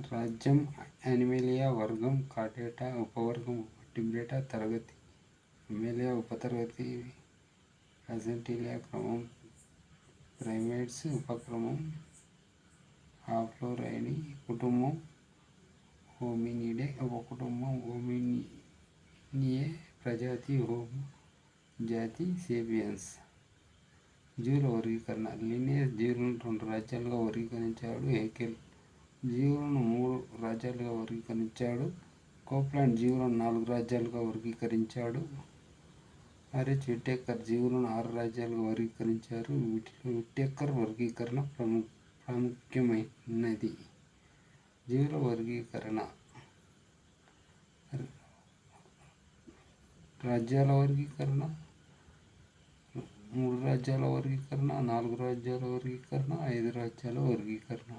రాజ్యం యానిమేలియా, వర్గం Chordata, ఉపవర్గం Vertebrata, తరగతి మమ్మేలియా, ఉపతరగతి ప్లాసెంటేలియా, క్రమం ప్రైమేట్స్, ఉపక్రమం హాప్లోరైని, కుటుంబం హోమినిడే, ఉపకుటుంబం హోమినియే, ప్రజాతి హోమో, జాతి సేపియన్స్. జీవుల వర్గీకరణ. లినియస్ జీవులను 2 రాజ్యాలుగా వర్గీకరించాడు హేకెల్. జీవులను 3 రాజ్యాలుగా వర్గీకరించాడు కోప్లాండ్. జీవులను 4 రాజ్యాలుగా వర్గీకరించాడు ఆర్హెచ్ విట్టేకర్. జీవులను 6 రాజ్యాలుగా వర్గీకరించారు. వీటిలో విట్టేకర్ వర్గీకరణ ప్రాముఖ్యమైనది. జీవుల వర్గీకరణ. రాజ్యాల వర్గీకరణ, 3 రాజ్యాల వర్గీకరణ, 4 రాజ్యాల వర్గీకరణ, 5 రాజ్యాల వర్గీకరణ.